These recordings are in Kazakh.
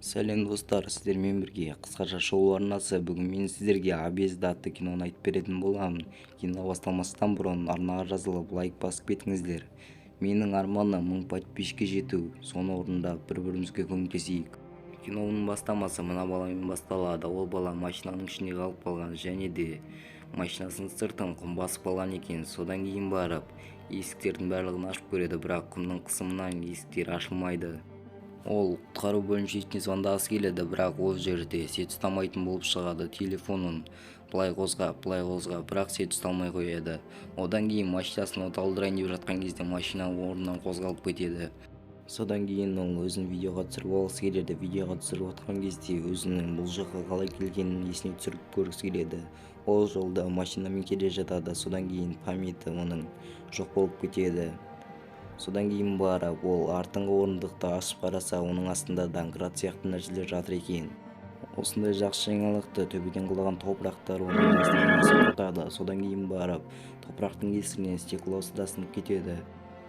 Сәлем достар, сіздермен бірге қысқаша шоу арнасы. Бүгін мен сіздерге объезд атты киноны айтып беретін боламын. Кино басталмастан бұрын арнаға жазылып лайк басып кетіңіздер. Менің арманым 1000 подписчикке жету. Соны орындап бір-бірімізге көмектесейік. Киноның бастамасы мына баламен басталады. Ол бала машинаның ішінде қалып қалған және де машинасының сыртын құм басып қалған екен. Содан кейін барып есіктердің барлығын ашып көреді, бірақ құмның қысымынан есіктер ашылмайды. Ол құтқару бөлімшесіне звондағысы келеді, бірақ ол жерде сет ұстамайтын болып шығады. Телефонын былай қозғап, бірақ сет ұсталмай қояды. Одан кейін машинасын оталдырайын деп жатқан кезде машина орнынан қозғалып кетеді. Содан кейін ол өзін видеоға түсіріп алғысы келеді. Видеоға түсіріп отқан кезде өзінің бұл жаққа қалай келгенін есіне түсіріп көргісі келеді. Ол жолда машинамен келе жатады. Содан кейін памяті оның жоқ болып кетеді. Содан кейін барып ол артыңғы орындықты ашып қараса, оның астында домкрат сияқты нәрселер жатыр екен. Осындай жақсы жаңалықты төбеден құлаған топырақтар оның астынан құртады. Содан кейін барып топырақтың кесірінен стеклосы да сынып кетеді.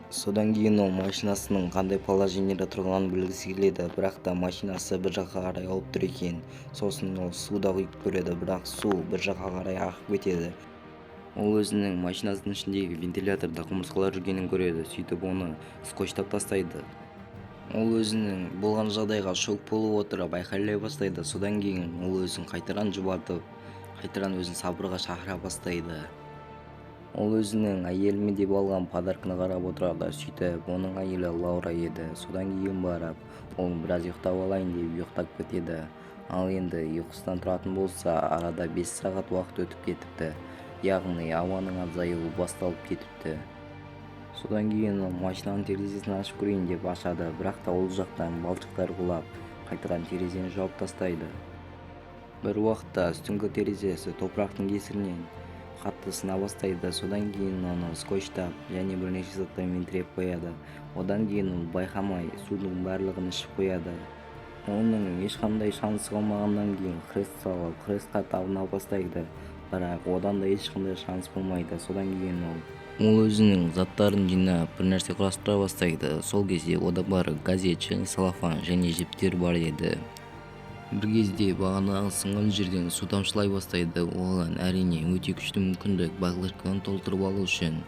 Содан кейін ол машинасының қандай положениеде тұрғанын білгісі келеді, бірақ та машинасы бір жаққа қарай ауып тұр екен. Сосын ол суда құйып көреді, бірақ су бір жаққа қарай ағып кетеді. Ол өзінің машинасының ішіндегі вентиляторда құмырсқалар жүргенін көреді, сөйтіп оны скотчтап тастайды. Ол өзінің болған жағдайға шок болып отырып айқайлай бастайды. Содан кейін ол өзін қайтадан жұбатып, қайтадан өзін сабырға шақыра бастайды. Ол өзінің әйеліме деп алған подарканы қарап отырады, сөйтіп оның әйелі Лаура еді. Содан кейін барып ол біраз ұйықтап алайын деп ұйықтап кетеді. Ал енді ұйқысынан тұратын болса, арада 5 сағат уақыт өтіп кетіпті. Яғни ауаның азаюы басталып кетіпті. Содан кейін ол машинаның терезесін ашып көрейін деп ашады, бірақ та ол жақтан балшықтар құлап, қайтадан терезені жауып тастайды. Бір уақытта үстіңгі терезесі топырақтың кесірінен қатты сына бастайды. Содан кейін оны скотчтап және бірнеше заттармен тіреп қояды. Одан кейін ол байқамай судың барлығын ішіп қояды. Оның ешқандай шансы қалмағаннан кейін хрест салып, хрестқа табына бастайды. Бірақ одан да ешқандай шанс болмайды. Содан кейін ол өзінің заттарын жинап бір нәрсе құрастыра бастайды. Сол кезде ода бар газет және салафан және жіптер бар еді. Бір кезде бағанағы сынған жерден су тамшылай бастайды. Оған әрине өте күшті мүмкіндік баклажканы толтырып алу үшін.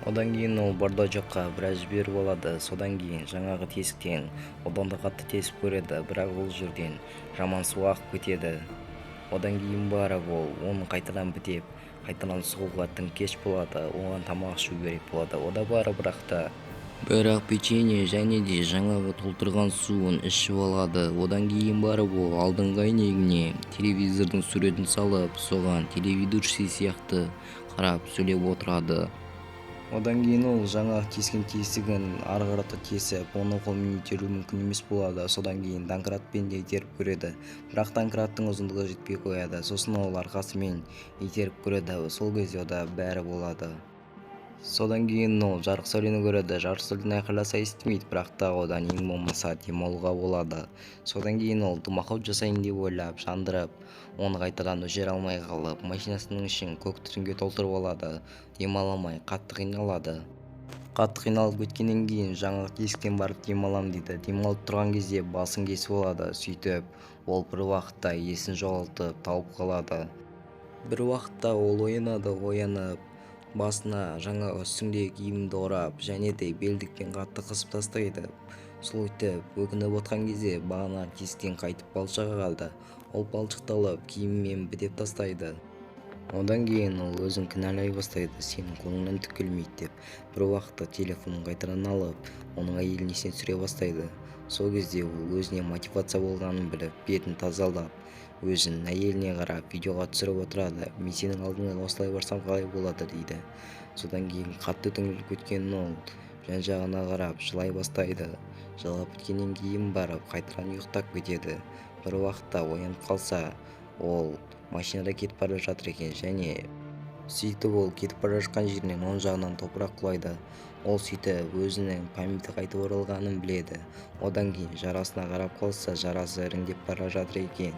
Одан кейін ол бардачокқа біраз жіберіп алады. Содан кейін жаңағы тесіктен одан да қатты тесіп көреді, бірақ ол жерден жаман су ағып кетеді. Одан кейін барып ол оны қайтадан бітеп, қайтадан сұғуға тым кеш болады. Оған тамақ ішу керек болады. Ода барып бірақ печенье және де жаңағы толтырған суын ішіп алады. Одан кейін барып ол алдыңғы әйнегіне телевизордың суретін салып, соған телеведущий сияқты қарап сөйлеп отырады. Одан кейін ол жаңағы тескен тесігін ары қарата тесіп, оны қолмен итеру мүмкін емес болады. Содан кейін домкратпен де итеріп көреді, бірақ домкраттың ұзындығы жетпей қояды. Сосын ол арқасымен итеріп көреді. Сол кезде ода бәрі болады. Содан кейін ол жарық сәулені көреді. Жарық сәулені айқайласа естімейді, бірақ та одан ең болмаса демалуға болады. Содан кейін ол дымақау жасайын деп ойлап, жандырып, оны қайтадан өшіре алмай қалып, машинасының ішін көк түтінге толтырып алады. Демаламай қатты қиналады. Қатты қиналып кеткеннен кейін жаңағы тесіктен барып демалам дейді. Демалып тұрған кезде басын кесіп алады. Сөйтіп ол бір уақытта есін жоғалтып тауып қалады. Бір уақытта ол оянып басына жаңа үстіндегі киімді орап және де белдікпен қатты қысып тастайды. Сөйтіп өкініп отқан кезде бағана тесіктен қайтып балшық ағады. Ол балшықты алып киіммен бітеп тастайды. Одан кейін ол өзін кінәлай бастайды, сенің қолыңнан түк келмейді деп. Бір уақытта телефонын қайтадан алып, оның әйелін есіне түсіре бастайды. Сол кезде ол өзіне мотивация болғанын біліп, бетін тазалап, өзін әйеліне қарап видеоға түсіріп отырады. Мен сенің алдыңнан осылай барсам қалай болады дейді. Содан кейін қатты түңіліп кеткен ол жан-жағына қарап жылай бастайды. Жылап біткеннен кейін барып қайтадан ұйықтап кетеді. Бір уақытта оянып қалса, ол машинада кетіп бара жатыр екен және сөйтіп ол кетіп бара жатқан жерінен оң жағынан топырақ құлайды. Ол сөйтіп өзінің памяті қайтып оралғанын біледі. Одан кейін жарасына қарап қалса, жарасы іріңдеп бара жатыр екен.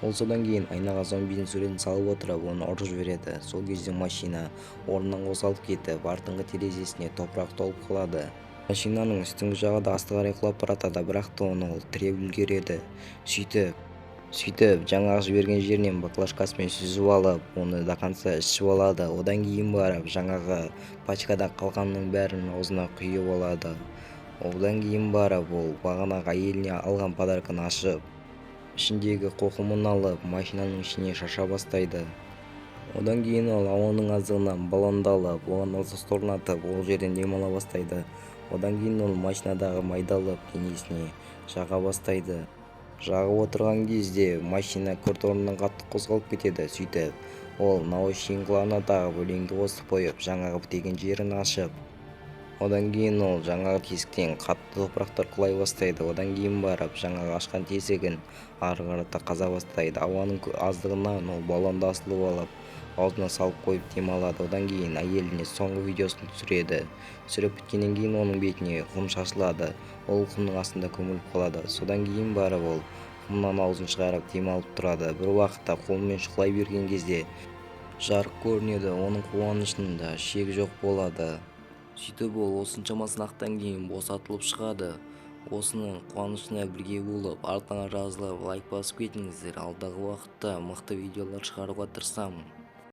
Ол содан кейін айнаға зомбидің суретін салып отырып, оны ұрып жібереді. Сол кезде машина орнынан қозғалып кетіп, артыңғы терезесіне топырақ толып қалады. Машинаның үстіңгі жағы да асты қарай құлап баратады, бірақ та оны ол тіре үлгереді. Сөйтіп жаңағы жіберген жерінен баклажкасымен сүзіп алып, оны до конца ішіп алады. Одан кейін барып жаңағы пачкада қалғанның бәрін аузына құйып алады. Одан кейін барып ол бағанағы әйеліне алған подарканы ашып, ішіндегі қоқымын алып, машинаның ішіне шаша бастайды. Одан кейін ол ауаның аздығынан баллонды алып, оған ызғыш орнатып, ол жерден демала бастайды. Одан кейін ол машинадағы майды алып, денесіне жаға бастайды. Жағып отырған кезде машина күрт орнынан қатты қозғалып кетеді. Сөйтіп ол наушнигін құлағына тағып, өлеңді қосып қойып, жаңағы бітеген жерін ашып, одан кейін ол жаңағы тесіктен қатты топырақтар құлай бастайды. Одан кейін барып жаңағы ашқан тесігін ары қарата қаза бастайды. Ауаның аздығынан ол баллонды асылып алып, аузына салып қойып демалады. Одан кейін әйеліне соңғы видеосын түсіреді. Түсіріп біткеннен кейін оның бетіне құм шашылады. Ол құмның астында көміліп қалады. Содан кейін барып ол құмнан аузын шығарып демалып тұрады. Бір уақытта қолымен шұқылай берген кезде жарық көрінеді. Оның қуанышында шек жоқ болады. Сөйтіп ол осыншама сынақтан кейін босатылып шығады. Осының қуанышына бірге болып, артыңа жазылып, лайк басып кетіңіздер. Алдағы уақытта мықты видеолар шығаруға тырысамын.